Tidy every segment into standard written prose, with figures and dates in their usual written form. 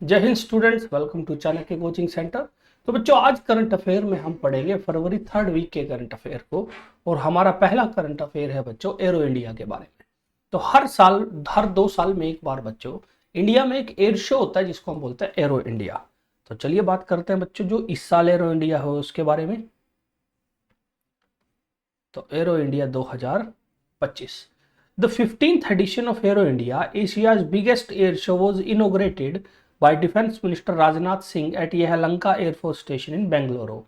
जय Hind students, welcome to Chanakya coaching centre. तो बच्चों, आज करंट अफेयर में हम पढ़ेंगे फरवरी थर्ड वीक के करंट अफेयर को। और हमारा पहला करंट अफेयर है बच्चों एरो इंडिया के बारे में। तो हर साल, हर 2 साल में एक बार बच्चों इंडिया में एक एयर शो होता है जिसको हम बोलते हैं एरो इंडिया। तो चलिए बात करते हैं बच्चों जो इस साल एरो इंडिया हो उसके बारे में। तो arrow India 2025, the 15th edition of Aero India, Asia's biggest air show, was inaugurated by Defense Minister Rajnath Singh at Yelahanka Air Force Station in Bengaluru।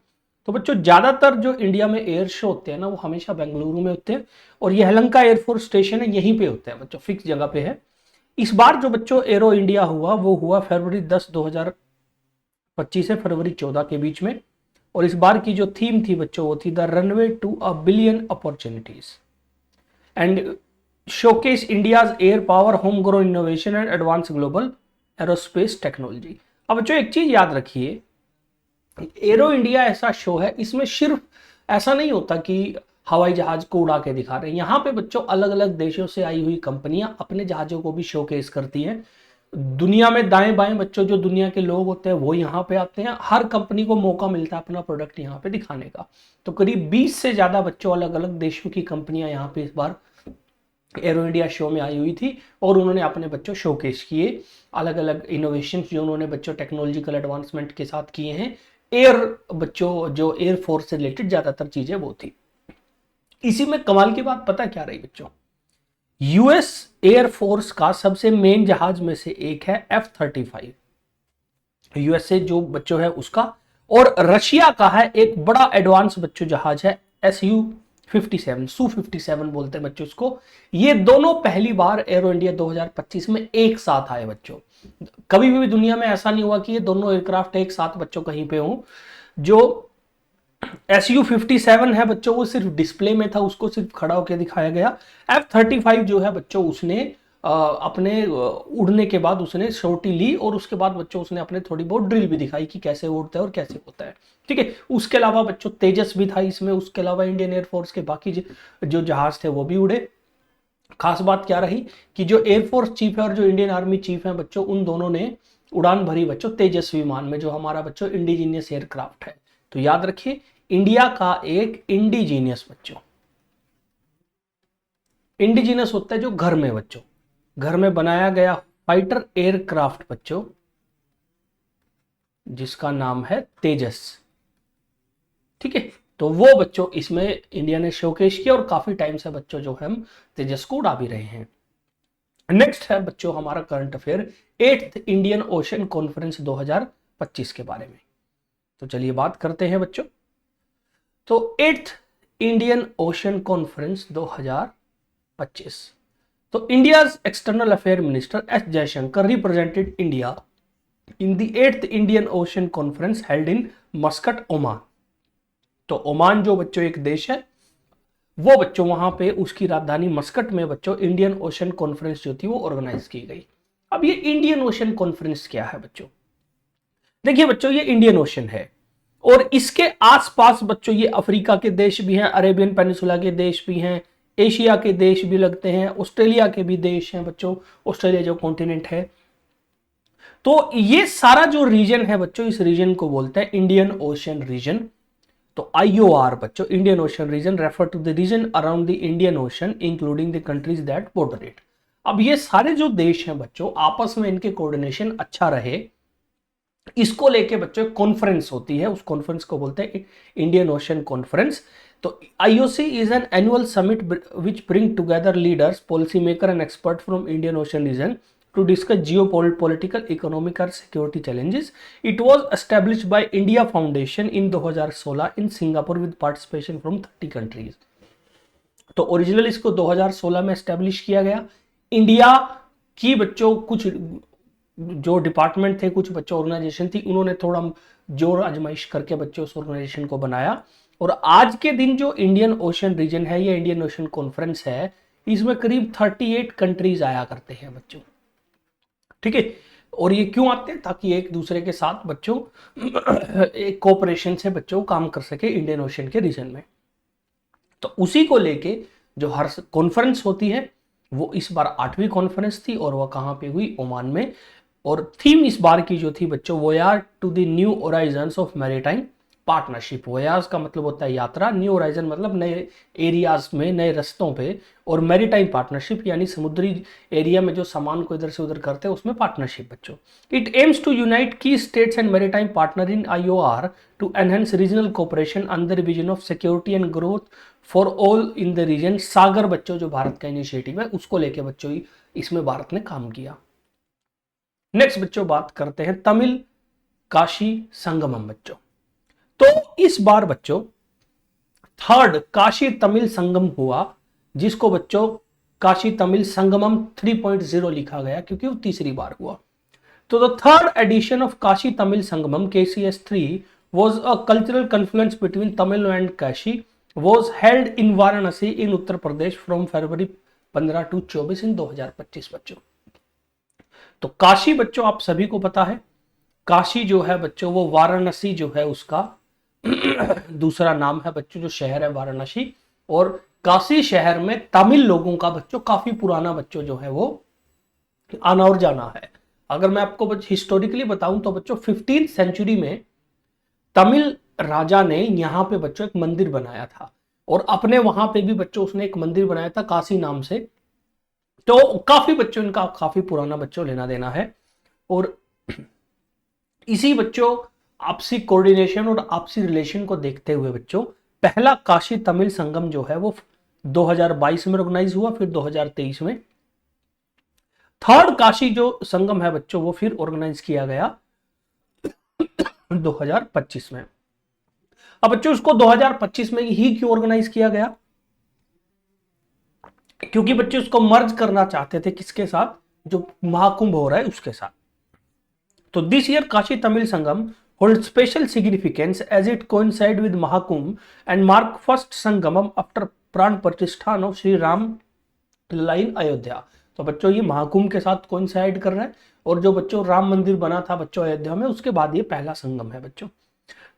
तो बच्चों ज्यादातर जो इंडिया में एयर शो होते हैं ना वो हमेशा बेंगलुरु में होते हैं, और यलहंका एयरफोर्स स्टेशन है यहीं पे होते हैं बच्चों, फिक्स जगह पे है। इस बार जो बच्चों एरो इंडिया हुआ वो हुआ फरवरी 10 2025 से फरवरी 14 के बीच में। और इस बार की जो थीम थी बच्चों वो थी the runway to a billion opportunities and showcase India's air power, home grown innovation and advance global aerospace technology. अब बच्चों एक चीज याद रखिए, एरो इंडिया ऐसा शो है, इसमें सिर्फ ऐसा नहीं होता कि हवाई जहाज को उड़ा के दिखा रहे हैं। यहाँ पे बच्चों अलग अलग देशों से आई हुई कंपनियां अपने जहाजों को भी शोकेस करती हैं। दुनिया में दाएं बाएं बच्चों जो दुनिया के लोग होते हैं वो यहाँ पे आते हैं, हर कंपनी को मौका मिलता है अपना प्रोडक्ट यहाँ पे दिखाने का। तो करीब 20 से ज्यादा बच्चों अलग अलग देशों की कंपनियां यहाँ पे इस बार एरो इंडिया शो में आई हुई थी, और उन्होंने अपने बच्चों शोकेस किए अलग अलग इनोवेशन जो उन्होंने बच्चों टेक्नोलॉजिकल एडवांसमेंट के साथ किए हैं। एयर बच्चों जो एयर फोर्स से रिलेटेड ज्यादातर चीजें वो थी। इसी में कमाल की बात पता क्या रही बच्चों, यूएस एयर फोर्स का सबसे मेन जहाज में से एक है F-35, यूएसए जो बच्चों है उसका। और रशिया का है एक बड़ा एडवांस बच्चों जहाज है Su-57, Su-57 बोलते हैं बच्चों उसको। ये दोनों पहली बार एरो इंडिया 2025 में एक साथ आए बच्चों। कभी भी दुनिया में ऐसा नहीं हुआ कि ये दोनों एयरक्राफ्ट एक साथ बच्चों कहीं पे हों। जो Su-57 है बच्चों वो सिर्फ डिस्प्ले में था, उसको सिर्फ खड़ा होकर दिखाया गया। F-35 जो है बच्चों उसने अपने उड़ने के बाद उसने छोटी ली, और उसके बाद बच्चों उसने अपने थोड़ी बहुत ड्रिल भी दिखाई कि कैसे उड़ता है और कैसे होता है। ठीक है, उसके अलावा बच्चों तेजस भी था इसमें, उसके अलावा इंडियन एयरफोर्स के बाकी जो जहाज थे वो भी उड़े। खास बात क्या रही कि जो एयरफोर्स चीफ है और जो इंडियन आर्मी चीफ है बच्चों, उन दोनों ने उड़ान भरी बच्चों तेजस विमान में, जो हमारा बच्चों इंडिजीनियस एयरक्राफ्ट है। तो याद रखिए, इंडिया का एक इंडिजीनियस बच्चों, इंडिजीनियस होता है जो घर में बच्चों, घर में बनाया गया फाइटर एयरक्राफ्ट बच्चों, जिसका नाम है तेजस। ठीक है, तो वो बच्चों इसमें इंडिया ने शोकेश किया, और काफी टाइम से बच्चों जो है हम तेजस को उड़ा भी रहे हैं। नेक्स्ट है बच्चों हमारा current affair 8th Indian Ocean conference 2025 के बारे में। तो चलिए बात करते हैं बच्चों। तो 8th इंडियन ओशन कॉन्फ्रेंस 2025, तो India's external affair minister S Jaishankar represented India in the 8th Indian Ocean conference held in Muscat, Oman. तो ओमान जो बच्चों एक देश है, वो बच्चों वहां पे उसकी राजधानी मस्कट में बच्चों इंडियन ओशन कॉन्फ्रेंस जो थी वो ऑर्गेनाइज की गई। अब ये इंडियन ओशन कॉन्फ्रेंस क्या है बच्चों, देखिए बच्चों ये इंडियन ओशन है, और इसके आसपास बच्चों ये अफ्रीका के देश भी हैं, अरेबियन पेनिसुला के देश भी हैं, एशिया के देश भी लगते हैं, ऑस्ट्रेलिया के भी देश हैं बच्चों, ऑस्ट्रेलिया जो कॉन्टिनेंट है। तो ये सारा जो रीजन है बच्चों, इस रीजन को बोलते हैं इंडियन ओशन रीजन। तो IOR बच्चों, Indian Ocean region refer to the region around the Indian Ocean including the countries that border it. अब ये सारे जो देश हैं बच्चों, आपस में इनके कोऑर्डिनेशन अच्छा रहे, इसको लेके बच्चों कॉन्फ्रेंस होती है, उस कॉन्फ्रेंस को बोलते हैं इंडियन ओशन कॉन्फ्रेंस। तो IOC is an annual summit which bring together leaders, policy maker and expert from Indian Ocean region to discuss geopolitical, economic और security challenges. It was established by India Foundation in 2016 in Singapore with participation from 30 countries. तो original इसको 2016 में establish किया गया। India की बच्चों कुछ जो डिपार्टमेंट थे, कुछ बच्चों ऑर्गेनाइजेशन थी, उन्होंने थोड़ा जोर आजमाइश करके बच्चों उस ऑर्गेनाइजेशन को बनाया। और आज के दिन जो इंडियन ओशन रीजन है, ये इंडियन ओशन कॉन्फ्रेंस है, इसमें करीब 38 कंट्रीज आया करते हैं बच्चों। ठीक है, और ये क्यों आते हैं, ताकि एक दूसरे के साथ बच्चों एक कोऑपरेशन से बच्चों काम कर सके इंडियन ओशन के रीजन में। तो उसी को लेके जो हर कॉन्फ्रेंस होती है वो इस बार 8वीं कॉन्फ्रेंस थी, और वह कहां पे हुई, ओमान में। और थीम इस बार की जो थी बच्चों, voyage to the new horizons of maritime partnership. Voyage का मतलब होता है यात्रा, न्यू होराइजन मतलब नए एरियाज में, नए रस्तों पे, और मैरीटाइम पार्टनरशिप यानी समुद्री एरिया में जो सामान को इधर से उधर करते हैं उसमें पार्टनरशिप बच्चों। It aims to unite key states and maritime partner in IOR to enhance regional cooperation under vision of security and growth for all in the region. Sagar बच्चों जो भारत का इनिशिएटिव है उसको लेके बच्चों ही इसमें भारत ने काम किया। नेक्स्ट बच्चों बात करते हैं तमिल काशी संगमम बच्चों। तो इस बार बच्चों थर्ड काशी तमिल संगम हुआ, जिसको बच्चों काशी तमिल संगमम 3.0 लिखा गया क्योंकि वो तीसरी बार हुआ। तो the third edition of Kashi Tamil Sangamam KCS3 was a cultural confluence between Tamil and Kashi, was held in Varanasi in Uttar Pradesh from February 15 to 24 in 2025 बच्चों। तो काशी बच्चों आप सभी को पता है, काशी जो है बच्चों वो वाराणसी जो है उसका दूसरा नाम है बच्चों, जो शहर है वाराणसी। और काशी शहर में तमिल लोगों का बच्चों काफी पुराना बच्चों जो है वो आना और जाना है। अगर मैं आपको हिस्टोरिकली बताऊं तो बच्चों 15th सेंचुरी में तमिल राजा ने यहाँ पे बच्चों एक मंदिर बनाया था, और अपने वहां पे भी बच्चों उसने एक मंदिर बनाया था काशी नाम से। तो काफी बच्चों इनका काफी पुराना बच्चों लेना देना है। और इसी बच्चों आपसी कोऑर्डिनेशन और आपसी रिलेशन को देखते हुए बच्चों पहला काशी तमिल संगम जो है वो 2022 में ऑर्गेनाइज हुआ, फिर 2023 में। थर्ड काशी जो संगम है बच्चों वो फिर ऑर्गेनाइज किया गया 2025 में। अब बच्चों इसको 2025 में ही क्यों ऑर्गेनाइज किया गया? क्योंकि बच्चे उसको मर्ज करना चाहते थे किसके साथ, जो महाकुंभ हो रहा है उसके साथ। तो this year Kashi Tamil Sangam hold special significance as it coincide with Mahakumbh and mark first Sangamam after Pran Pratishthan of Shri Ram लाइन अयोध्या। तो बच्चों ये महाकुंभ के साथ कोइंसाइड कर रहा है, और जो बच्चों राम मंदिर बना था बच्चों अयोध्या में, उसके बाद ये पहला संगम है बच्चों।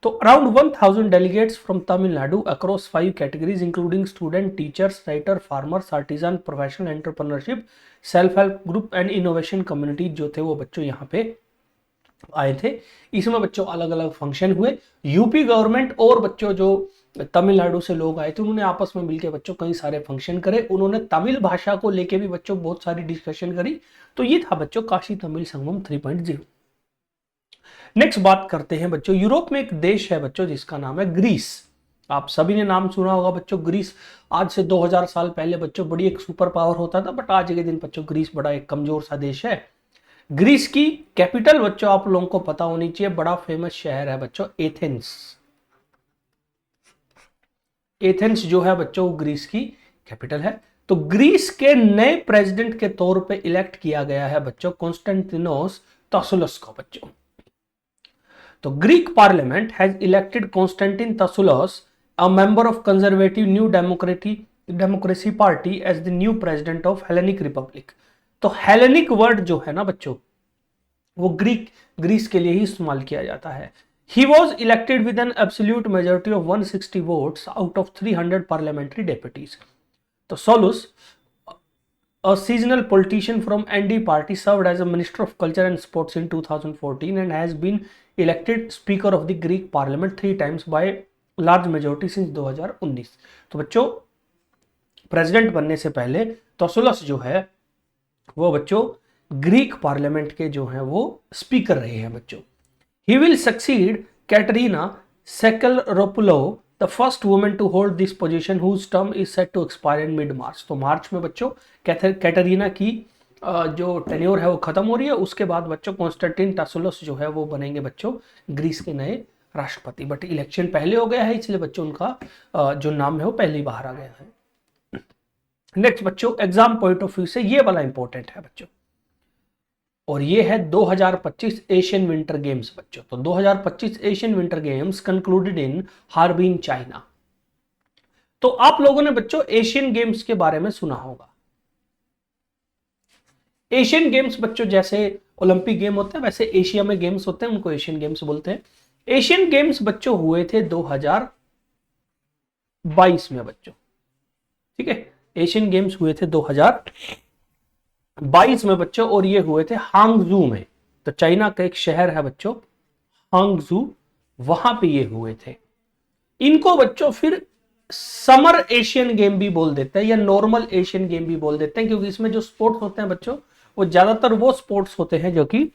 तो around 1000 delegates from Tamil Nadu across 5 categories including student, teachers, writer, farmers, artisan, professional entrepreneurship, self help group and innovation community जो थे वो बच्चों यहाँ पे आए थे। इसमें बच्चों अलग अलग फंक्शन हुए। यूपी गवर्नमेंट और बच्चों जो तमिलनाडु से लोग आए थे उन्होंने आपस में मिलकर बच्चों कई सारे फंक्शन करे। उन्होंने तमिल भाषा को लेके भी बच्चों बहुत सारी डिस्कशन करी। तो ये था बच्चों काशी तमिल संगमम 3.0। नेक्स्ट बात करते हैं बच्चों, यूरोप में एक देश है बच्चों जिसका नाम है ग्रीस। आप सभी ने नाम सुना होगा बच्चों ग्रीस। आज से 2000 साल पहले बच्चों बड़ी एक सुपर पावर होता था, बट आज के दिन बच्चों ग्रीस बड़ा एक कमजोर सा देश है। ग्रीस की कैपिटल बच्चों आप लोगों को पता होनी चाहिए, बड़ा फेमस शहर है बच्चों एथेंस। एथेंस जो है बच्चों ग्रीस की कैपिटल है। तो ग्रीस के नए प्रेसिडेंट के तौर पे इलेक्ट किया गया है बच्चों कॉन्स्टेंटिनोस तासुलस को बच्चों। तो Greek parliament has elected Konstantin Tasoulas, a member of conservative New Democracy party, as the new president of Hellenic Republic. तो हेलेनिक वर्ड जो है ना बच्चों वो ग्रीस के लिए ही इस्तेमाल किया जाता है। He was elected with an absolute majority of 160 votes out of 300 parliamentary deputies. तो Solus, a seasonal politician from ND party, served as a Minister of Culture and Sports in 2014 and has been elected Speaker of the Greek Parliament 3 times by large majority since 2019. तो बच्चों president बनने से पहले तोसुलस जो है वो बच्चों Greek parliament के जो हैं वो स्पीकर रहे हैं बच्चों। He will succeed Katerina Sakellaropoulou, the first woman to hold this position, whose term is set to expire in mid-March. तो मार्च में बच्चों कैटरीना की जो टेन्योर है वो खत्म हो रही है। उसके बाद बच्चों कॉन्स्टेंटिन तासुलस जो है वो बनेंगे बच्चों ग्रीस के नए राष्ट्रपति। बट इलेक्शन पहले हो गया है इसलिए बच्चों उनका जो नाम है वो पहले ही बाहर आ गया है। नेक्स्ट बच्चों एग्जाम पॉइंट ऑफ व्यू से ये वाला इंपॉर्टेंट है बच्चों, और ये है 2025 एशियन विंटर गेम्स बच्चों। तो 2025 Asian Winter games concluded in Harbin China. तो आप लोगों ने बच्चों एशियन गेम्स के बारे में सुना होगा। एशियन गेम्स बच्चों जैसे ओलंपिक गेम होते हैं वैसे एशिया में गेम्स होते हैं, उनको एशियन गेम्स बोलते हैं। एशियन गेम्स बच्चों हुए थे 2022 में बच्चों, ठीक है। एशियन गेम्स हुए थे 2022 में बच्चों, और ये हुए थे हांगजू में। तो चाइना का एक शहर है बच्चों हांगजू, वहां पे ये हुए थे। इनको बच्चों फिर समर एशियन गेम भी बोल देते हैं या नॉर्मल एशियन गेम भी बोल देते हैं, क्योंकि इसमें जो स्पोर्ट्स होते हैं बच्चों वो ज्यादातर वो स्पोर्ट्स होते हैं जो कि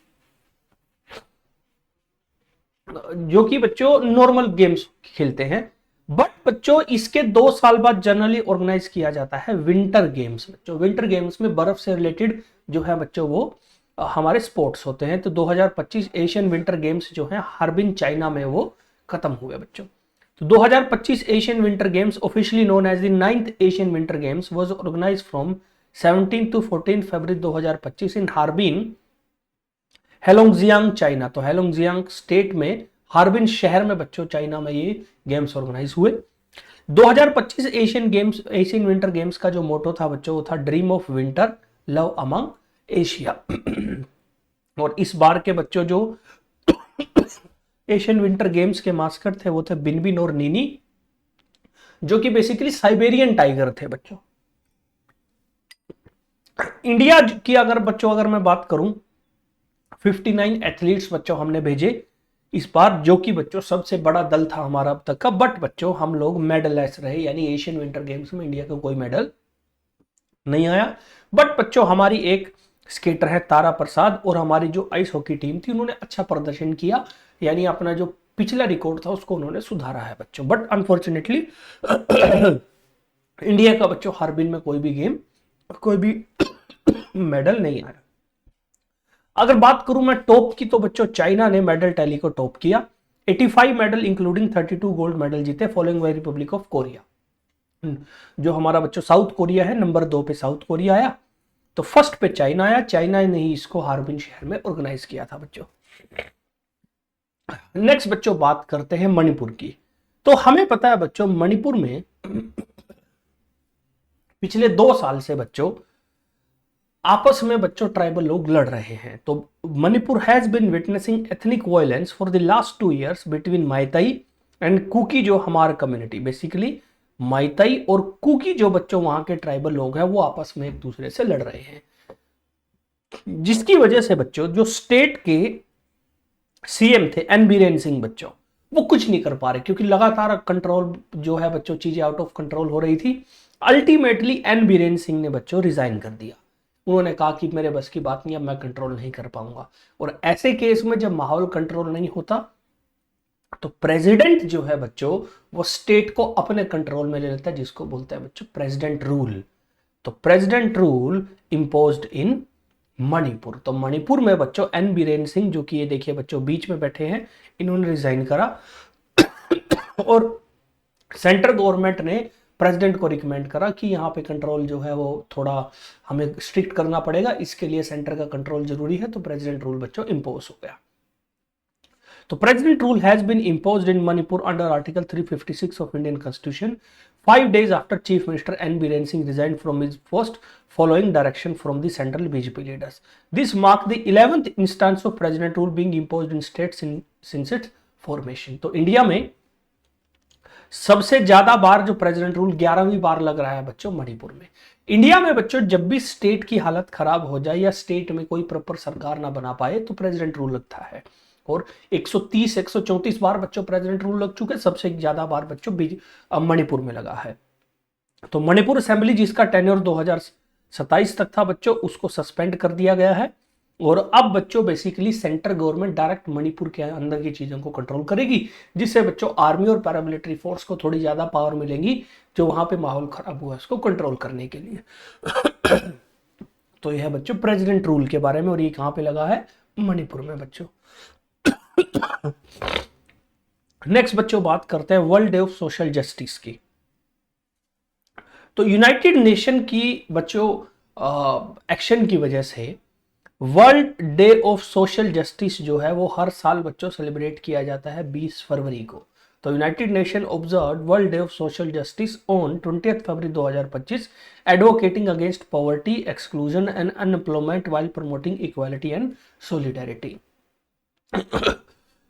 बच्चों नॉर्मल गेम्स खेलते हैं। बट बच्चों इसके 2 साल बाद जनरली ऑर्गेनाइज किया जाता है विंटर गेम्स। बच्चों विंटर गेम्स में बर्फ से रिलेटेड जो है बच्चों वो हमारे स्पोर्ट्स होते हैं। तो 2025 एशियन विंटर गेम्स जो है हार्बिन चाइना में वो खत्म हुए बच्चों। तो 2025 Asian Winter Games officially known as the 9th Asian Winter Games was organised from 17 to 14 February 2025 in Harbin Heilongjiang China. तो हेलोंगजियांग स्टेट में हार्बिन शहर में बच्चों चाइना में ये गेम्स ऑर्गेनाइज हुए। 2025 एशियन विंटर गेम्स का जो मोटो था बच्चों वो था dream of winter love among Asia. और इस बार के बच्चों जो एशियन विंटर गेम्स के मास्कट थे वो थे बिनबिन और नीनी, जो कि बेसिकली साइबेरियन टाइगर थे बच्चों। इंडिया की अगर मैं बात करूं 59 एथलीट्स बच्चों हमने भेजे इस बार, जो कि बच्चों सबसे बड़ा दल था हमारा अब तक का। बट बच्चों हम लोग मेडललेस रहे, यानी एशियन विंटर गेम्स में इंडिया का कोई मेडल नहीं आया। बट बच्चों हमारी एक स्केटर है तारा प्रसाद, और हमारी जो आइस हॉकी टीम थी उन्होंने अच्छा प्रदर्शन किया, यानी अपना जो पिछला रिकॉर्ड था उसको उन्होंने सुधारा है बच्चों। बट अनफॉर्चुनेटली इंडिया का बच्चों हार्बिन में कोई भी मेडल नहीं आया। अगर बात करूं मैं टॉप की, तो बच्चों चाइना ने मेडल टैली को टॉप किया। 85 मेडल इंक्लूडिंग 32 गोल्ड मेडल जीते, following bye Republic of Korea. जो हमारा बच्चों साउथ कोरिया है, नंबर 2 पे साउथ कोरिया आया। तो फर्स्ट पे चाइना आया, चाइना ने ही इसको हार्बिन शहर में ऑर्गेनाइज किया था बच्चों। नेक्स्ट बच्चों बात करते हैं मणिपुर की। तो हमें पता है बच्चों मणिपुर में पिछले 2 साल से बच्चों आपस में बच्चों ट्राइबल लोग लड़ रहे हैं। तो Manipur has been witnessing ethnic violence for the last 2 years between Meitei and Kuki, जो हमारा कम्युनिटी बेसिकली माइताई और कुकी जो बच्चों वहां के ट्राइबल लोग हैं वो आपस में एक दूसरे से लड़ रहे हैं, जिसकी वजह से बच्चों जो स्टेट के सीएम थे एन बीरेन सिंह बच्चों वो कुछ नहीं कर पा रहे, क्योंकि लगातार कंट्रोल जो है बच्चों चीजें आउट ऑफ कंट्रोल हो रही थी। अल्टीमेटली एन बीरेन सिंह ने बच्चों रिजाइन कर दिया। उन्होंने कहा कि मेरे बस की बात नहीं, अब मैं कंट्रोल नहीं कर पाऊंगा। और ऐसे केस में जब माहौल कंट्रोल नहीं होता तो प्रेसिडेंट जो है बच्चों वो स्टेट को अपने कंट्रोल में ले लेता है, जिसको बोलते हैं बच्चों प्रेसिडेंट रूल। तो प्रेसिडेंट रूल इम्पोज्ड इन मणिपुर। तो मणिपुर में बच्चों एन बीरेन सिंह, जो कि ये देखिए बच्चों बीच में बैठे हैं, इन्होंने रिजाइन करा और सेंट्रल गवर्नमेंट ने प्रेसिडेंट को रिकमेंड करा कि यहाँ पे कंट्रोल जो है वो थोड़ा हमें स्ट्रिक्ट करना पड़ेगा, इसके लिए सेंटर का कंट्रोल जरूरी है। तो प्रेसिडेंट रूल बच्चों इंपोज हो गया। तो president rule has been imposed in Manipur under article 356 of Indian constitution 5 days after chief minister N Biren Singh resigned from his post following direction from the central BJP leaders. This marked the 11th instance of president rule being imposed in states since its formation. तो India में सबसे ज्यादा बार जो president rule 11वीं बार लग रहा है बच्चों मणिपुर में। इंडिया में बच्चों जब भी स्टेट की हालत खराब हो जाए या स्टेट में कोई प्रॉपर सरकार ना बना पाए तो प्रेसिडेंट रूल लगता है। और 130 134 बार बच्चों प्रेसिडेंट रूल लग चुके, सबसे ज्यादा बार बच्चों मणिपुर में लगा है। तो मणिपुर असेंबली जिसका टेन्योर 2027 तक था बच्चों, उसको सस्पेंड कर दिया गया है। और अब बच्चों basically central government direct Manipur के अंदर की चीजों को कंट्रोल करेगी, जिससे बच्चों आर्मी और पैरामिलिट्री फोर्स को थोड़ी ज्यादा पावर मिलेंगी, जो वहां पे माहौल खराब हुआ है उसको कंट्रोल करने के लिए। तो यह बच्चों प्रेसिडेंट रूल के बारे में, और ये कहां पे लगा है? मणिपुर में बच्चों। नेक्स्ट बच्चों बात करते हैं world day of social justice की। तो यूनाइटेड नेशन की बच्चों एक्शन की वजह से world day of social justice जो है वो हर साल बच्चों सेलिब्रेट किया जाता है 20 फरवरी को। तो United nation observe world day of social justice on 20 February 2025 advocating against poverty, exclusion and unemployment while promoting equality and solidarity.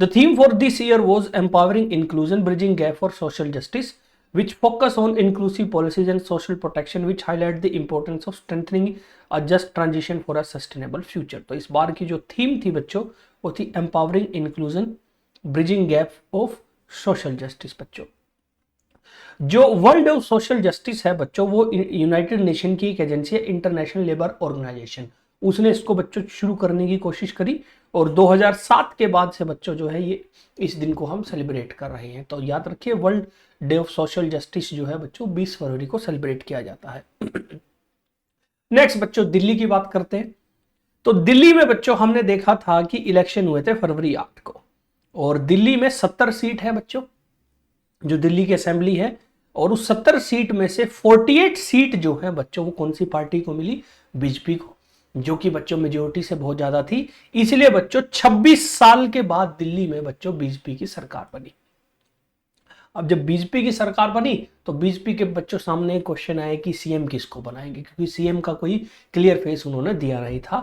The theme for this year was empowering inclusion, bridging gap for social justice, which focus on inclusive policies and social protection, which highlight the importance of strengthening a just transition for a sustainable future. तो इस बार की जो theme थी बच्चों वो थी empowering inclusion bridging gap of social justice. बच्चों जो वर्ल्ड ऑफ सोशल जस्टिस है बच्चों वो यूनाइटेड नेशन की एक एजेंसी है, इंटरनेशनल लेबर ऑर्गेनाइजेशन, उसने इसको बच्चों शुरू करने की कोशिश करी और 2007 के बाद से बच्चों जो है ये इस दिन को हम सेलिब्रेट कर रहे हैं। तो याद रखिए world day of social justice जो है बच्चों 20 फरवरी को सेलिब्रेट किया जाता है। नेक्स्ट बच्चों दिल्ली की बात करते हैं। तो दिल्ली में बच्चों हमने देखा था कि इलेक्शन हुए थे फरवरी 8 को और दिल्ली में 70 सीट है बच्चों जो दिल्ली की असेंबली है, और उस 70 सीट में से 48 सीट जो है बच्चों वो कौन सी पार्टी को मिली? बीजेपी को, जो कि बच्चों मेजोरिटी से बहुत ज्यादा थी। इसलिए बच्चों 26 साल के बाद दिल्ली में बच्चों बीजेपी की सरकार बनी। अब जब बीजेपी की सरकार बनी तो बीजेपी के बच्चों सामने एक क्वेश्चन आया कि सीएम किसको बनाएंगे, क्योंकि सीएम का कोई क्लियर फेस उन्होंने दिया नहीं था।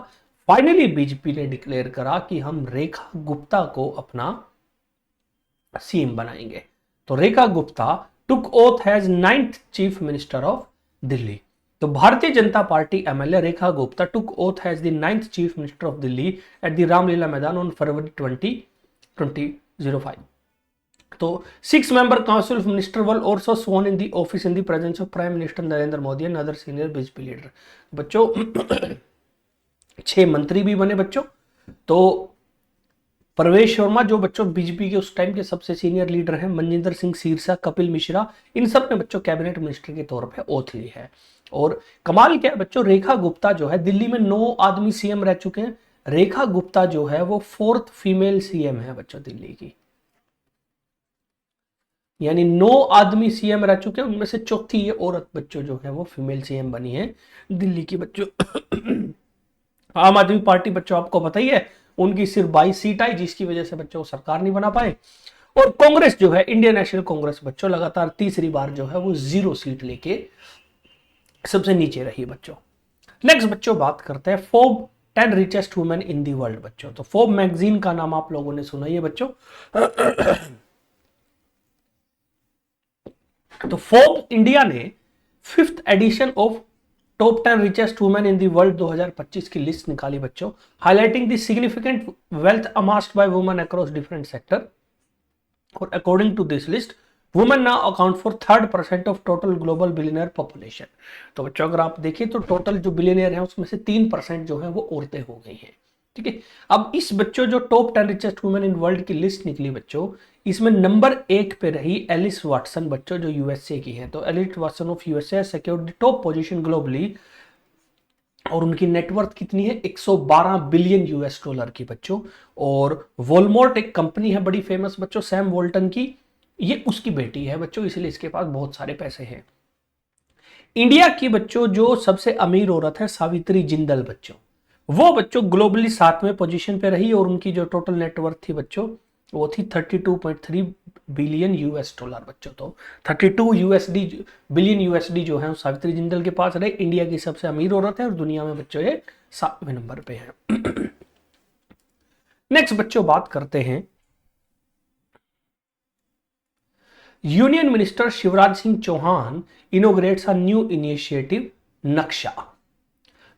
फाइनली बीजेपी ने डिक्लेयर करा कि हम रेखा गुप्ता को अपना सीएम बनाएंगे। तो Rekha Gupta took oath as 9th chief minister of Delhi. तो Bharatiya Janata Party MLA Rekha Gupta took oath as the 9th chief minister of Delhi at the Ramlila Maidan on फरवरी 2005। तो 6 member council of minister were also sworn in the office in the presence of Prime Minister Narendra Modi and other senior BJP leader. बच्चों 6 मंत्री भी बने बच्चों। तो प्रवेश शर्मा जो बच्चों बीजेपी के उस टाइम के सबसे सीनियर लीडर हैं, मनजिंदर सिंह सिरसा, कपिल मिश्रा, इन सब ने बच्चों कैबिनेट मिनिस्टर के तौर पे ओथ ली है। और कमाल क्या है बच्चों, रेखा गुप्ता जो है दिल्ली में 9 आदमी सीएम रह चुके हैं। रेखा गुप्ता जो है वो 4th फीमेल सीएम है बच्चों दिल्ली की, यानी 9 आदमी सीएम रह चुके हैं, उनमें से चौथी ये औरत बच्चों जो है वो फीमेल सीएम बनी है दिल्ली की बच्चों। आम आदमी पार्टी बच्चों आपको पता ही है उनकी सिर्फ 22 सीट आई, जिसकी वजह से बच्चों सरकार नहीं बना पाए। और कांग्रेस जो है इंडियन नेशनल कांग्रेस बच्चों लगातार तीसरी बार जो है वो 0 सीट लेके सबसे नीचे रही बच्चों। नेक्स्ट बच्चों बात करते हैं फोर्ब 10 richest women in the world बच्चों। तो फोर्ब मैगजीन का नाम आप लोगों ने सुना ही है बच्चों। तो फोर्ब इंडिया ने 5th edition of top 10 richest women in the world 2025 की लिस्ट निकाली बच्चों, highlighting the significant wealth amassed by women across different sector. और according to this list women now account for 3rd% of total global billionaire population. तो बच्चों अगर आप देखिए तो टोटल जो बिलियनियर है उसमें से 3% जो है वो औरतें हो गई हैं। ठीक है, अब इस बच्चों जो top 10 richest women in world की लिस्ट निकली बच्चों, इसमें नंबर 1 पे रही एलिस वाटसन बच्चों जो यूएसए की है। तो Alice Watson of USA secured the top position globally और उनकी नेटवर्थ कितनी है? 112 बिलियन यूएस डॉलर की बच्चों। और वॉलमार्ट एक कंपनी है बड़ी फेमस बच्चों सैम वोल्टन की, ये उसकी बेटी है बच्चों, इसलिए इसके पास बहुत सारे पैसे हैं। इंडिया की बच्चों जो सबसे अमीर औरत है सावित्री जिंदल बच्चों, वो बच्चों ग्लोबली 7वें पोजीशन पे रही और उनकी जो टोटल नेटवर्थ थी बच्चों वो थी 32.3 बिलियन यूएस डॉलर बच्चों। तो 32 यूएसडी बिलियन यूएसडी जो है सावित्री जिंदल के पास रहे। इंडिया की सबसे अमीर औरत है और दुनिया में बच्चों ये 7वें नंबर पे है। नेक्स्ट बच्चों बात करते हैं union minister Shivraj Singh Chouhan inaugurates a new initiative Naksha.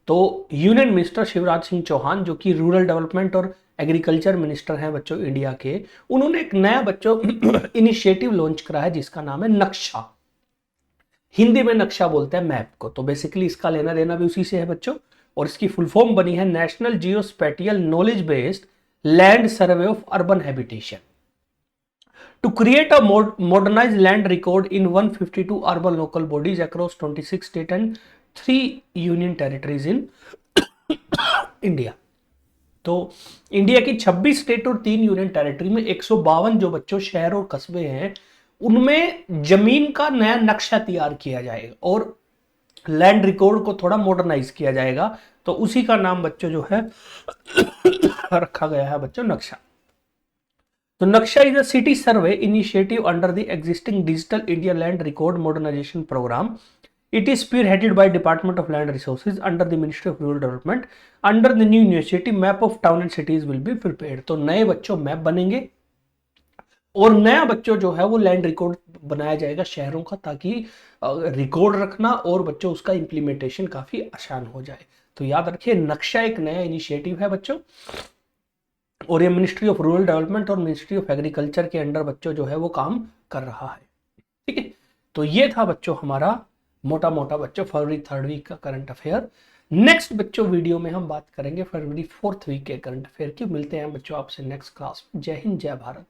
तो यूनियन मिनिस्टर शिवराज सिंह चौहान जो कि रूरल डेवलपमेंट और एग्रीकल्चर मिनिस्टर हैं बच्चों इंडिया के, उन्होंने एक नया बच्चों इनिशिएटिव लॉन्च करा है जिसका नाम है नक्शा। हिंदी में नक्शा बोलते हैं मैप को। तो बेसिकली इसका लेना देना भी उसी से है बच्चों, और इसकी फुल फॉर्म बनी है national geospatial knowledge based land survey of urban habitation to create a modernized land record in 152 urban local bodies across 26 state and 3 union territories in India. तो इंडिया की 26 स्टेट और 3 यूनियन टेरिटरी में 152 जो बच्चों शहर और कस्बे हैं उनमें जमीन का नया नक्शा तैयार किया जाएगा और लैंड रिकॉर्ड को थोड़ा मॉडर्नाइज किया जाएगा। तो उसी का नाम बच्चों जो है रखा गया है बच्चों नक्शा। तो Naksha is a city survey initiative under the existing digital India land record modernization programme. It is spearheaded by Department of Land Resources under the Ministry of Rural Development. Under the new initiative, map of town and cities will be prepared. तो नए बच्चों map बनेंगे और नया बच्चों जो है वो लैंड रिकॉर्ड बनाया जाएगा शहरों का, ताकि रिकॉर्ड रखना और बच्चों उसका इंप्लीमेंटेशन काफी आसान हो जाए। तो याद रखिए नक्शा एक नया इनिशिएटिव है बच्चों, और ये मिनिस्ट्री ऑफ रूरल डेवलपमेंट और मिनिस्ट्री ऑफ एग्रीकल्चर के अंडर बच्चों जो है वो काम कर रहा है। ठीक है, तो ये था बच्चों हमारा मोटा मोटा बच्चों फरवरी 3rd वीक का करंट अफेयर। नेक्स्ट बच्चों वीडियो में हम बात करेंगे फरवरी 4th वीक के करंट अफेयर की। मिलते हैं बच्चों आपसे नेक्स्ट क्लास में। जय हिंद, जय भारत।